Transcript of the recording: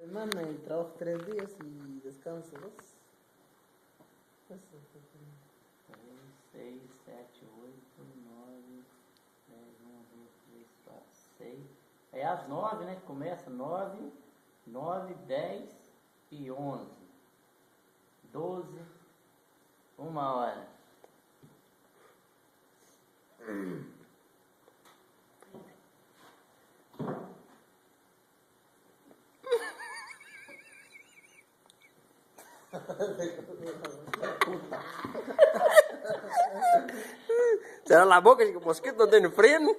Semana y trabajo 3 días y descanso 2. 3, 6, 7, 8, 9, 10, 1, 2, 3, 4, 6. É às 9, né? Começa 9, 9, 10 e 11. 12, 1 hora. Será na boca que o mosquito não tem no freno?